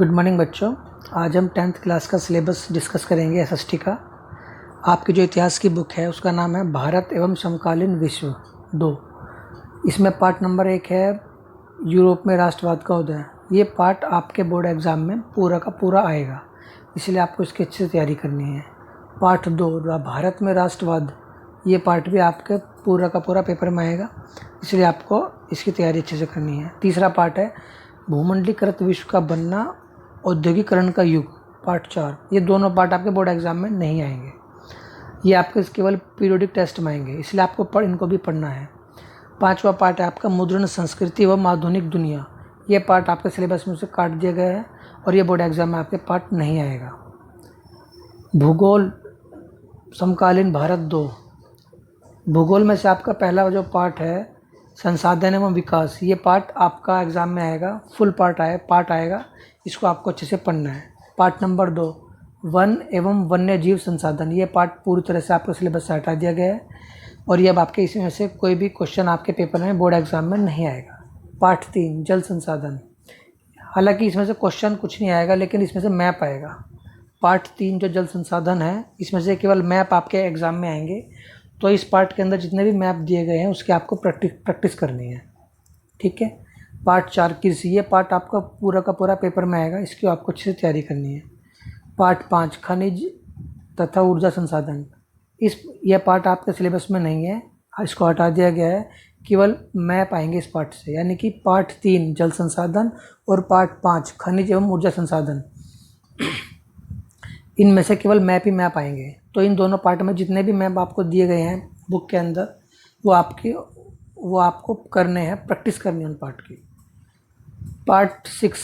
Good morning बच्चों। आज हम 10th क्लास का सिलेबस डिस्कस करेंगे एसएसटी का। आपकी जो इतिहास की बुक है उसका नाम है भारत एवं समकालीन विश्व 2। इसमें पार्ट नंबर 1 है यूरोप में राष्ट्रवाद का उदय। ये पार्ट आपके बोर्ड एग्ज़ाम में पूरा का पूरा आएगा, इसलिए आपको इसकी अच्छे से तैयारी करनी है। पार्ट 2 भारत में राष्ट्रवाद, ये पार्ट भी आपके पूरा का पूरा पेपर में आएगा, इसलिए आपको इसकी तैयारी अच्छे से करनी है। तीसरा पार्ट है भूमंडलीकृत विश्व का बनना, औद्योगिकरण का युग, पार्ट 4। ये दोनों पार्ट आपके बोर्ड एग्जाम में नहीं आएंगे, ये आपके केवल पीरियोडिक टेस्ट में आएंगे, इसलिए आपको इनको भी पढ़ना है। पांचवा पार्ट है आपका मुद्रण संस्कृति एवं आधुनिक दुनिया। ये पार्ट आपके सिलेबस में से काट दिया गया है और ये बोर्ड एग्जाम में आपके पार्ट नहीं आएगा। भूगोल समकालीन भारत 2। भूगोल में से आपका पहला जो पार्ट है संसाधन एवं विकास, ये पार्ट आपका एग्ज़ाम में आएगा, फुल पार्ट आएगा, इसको आपको अच्छे से पढ़ना है। पार्ट नंबर 2 वन एवं वन्य जीव संसाधन, ये पार्ट पूरी तरह से आपके सिलेबस से हटा दिया गया है और ये अब आपके इसमें से कोई भी क्वेश्चन आपके पेपर में बोर्ड एग्ज़ाम में नहीं आएगा। पार्ट 3 जल संसाधन, हालांकि इसमें से क्वेश्चन कुछ नहीं आएगा लेकिन इसमें से मैप आएगा। पार्ट 3 जो जल संसाधन है, इसमें से केवल मैप आपके एग्ज़ाम में आएंगे, तो इस पार्ट के अंदर जितने भी मैप दिए गए हैं उसकी आपको प्रैक्टिस करनी है, ठीक है। पार्ट 4 कृषि, ये पार्ट आपका पूरा का पूरा पेपर में आएगा, इसकी आपको अच्छे से तैयारी करनी है। पार्ट 5 खनिज तथा ऊर्जा संसाधन, यह पार्ट आपके सिलेबस में नहीं है, इसको हटा दिया गया है, केवल मैप आएंगे इस पार्ट से, यानी कि पार्ट 3 जल संसाधन और पार्ट 5 खनिज एवं ऊर्जा संसाधन, इनमें से केवल मैप ही मैप आएंगे। तो इन दोनों पार्ट में जितने भी मैप आपको दिए गए हैं बुक के अंदर, वो आपको करने हैं, प्रैक्टिस करनी है उन पार्ट की। पार्ट 6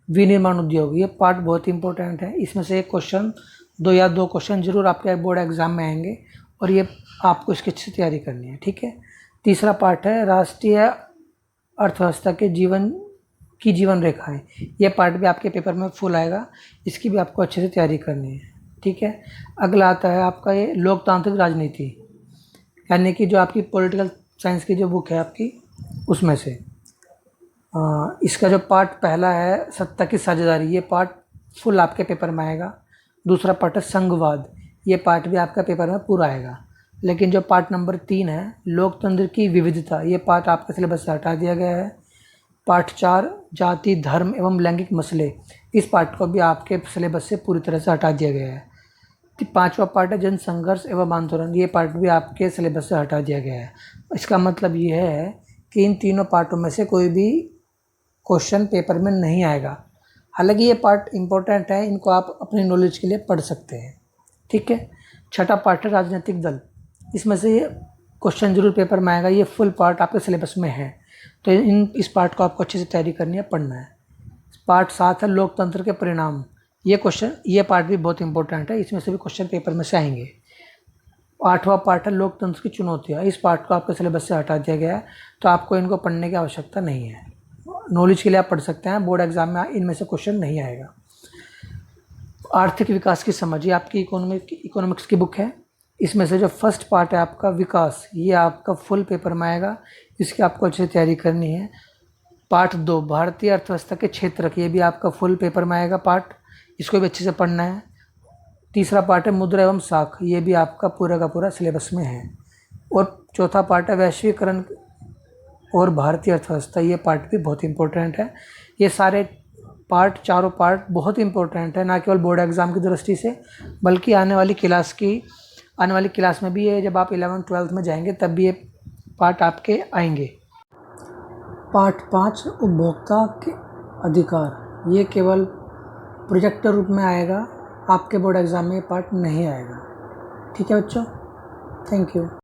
विनिर्माण उद्योग, ये पार्ट बहुत इंपॉर्टेंट है, इसमें से एक क्वेश्चन दो क्वेश्चन जरूर आपके बोर्ड एग्जाम में आएंगे और ये आपको इसकी अच्छी तैयारी करनी है, ठीक है। तीसरा पार्ट है राष्ट्रीय अर्थव्यवस्था के जीवन रेखाएं, ये पार्ट भी आपके पेपर में फुल आएगा, इसकी भी आपको अच्छे से तैयारी करनी है, ठीक है। अगला आता है आपका ये लोकतांत्रिक राजनीति, यानी कि जो आपकी पॉलिटिकल साइंस की जो बुक है आपकी, उसमें से इसका जो पार्ट पहला है सत्ता की साझेदारी, ये पार्ट फुल आपके पेपर में आएगा। दूसरा पार्ट है संघवाद, ये पार्ट भी आपका पेपर में पूरा आएगा। लेकिन जो पार्ट नंबर 3 है लोकतंत्र की विविधता, ये पार्ट आपके सिलेबस से हटा दिया गया है। पार्ट 4 जाति धर्म एवं लैंगिक मसले, इस पार्ट को भी आपके सिलेबस से पूरी तरह से हटा दिया गया है। पांचवा पार्ट है जन संघर्ष एवं आंदोलन, ये पार्ट भी आपके सिलेबस से हटा दिया गया है। इसका मतलब ये है कि इन तीनों पार्टों में से कोई भी क्वेश्चन पेपर में नहीं आएगा। हालांकि ये पार्ट इंपॉर्टेंट है, इनको आप अपनी नॉलेज के लिए पढ़ सकते हैं, ठीक है। छठा पार्ट है राजनीतिक दल, इसमें से ये क्वेश्चन जरूर पेपर में आएगा, ये फुल पार्ट आपके सिलेबस में है, तो इस पार्ट को आपको अच्छे से तैयारी करनी है, पढ़ना है। पार्ट 7 है लोकतंत्र के परिणाम, ये पार्ट भी बहुत इंपॉर्टेंट है, इसमें से भी क्वेश्चन पेपर में से आएंगे। 8वां पार्ट है लोकतंत्र की चुनौतियाँ, इस पार्ट को आपके सिलेबस से हटा दिया गया है, तो आपको इनको पढ़ने की आवश्यकता नहीं है, नॉलेज के लिए आप पढ़ सकते हैं, बोर्ड एग्जाम में इनमें से क्वेश्चन नहीं आएगा। आर्थिक विकास की समझ, ये आपकी इकोनॉमिक्स की बुक है, इसमें से जो फर्स्ट पार्ट है आपका विकास, ये आपका फुल पेपर में आएगा, इसकी आपको अच्छे से तैयारी करनी है। पार्ट 2 भारतीय अर्थव्यवस्था के क्षेत्रक, ये भी आपका फुल पेपर में आएगा पार्ट, इसको भी अच्छे से पढ़ना है। तीसरा पार्ट है मुद्रा एवं साख, ये भी आपका पूरा का पूरा सिलेबस में है। और चौथा पार्ट है वैश्वीकरण और भारतीय अर्थव्यवस्था, ये पार्ट भी बहुत इंपॉर्टेंट है। ये सारे पार्ट, चारों पार्ट बहुत इंपॉर्टेंट है, ना केवल बोर्ड एग्ज़ाम की दृष्टि से, बल्कि आने वाली क्लास में भी ये, जब आप 11th-12th में जाएंगे तब भी ये पार्ट आपके आएंगे। पार्ट 5 उपभोक्ता के अधिकार, ये केवल प्रोजेक्ट रूप में आएगा, आपके बोर्ड एग्ज़ाम में ये पार्ट नहीं आएगा, ठीक है बच्चों। Thank you.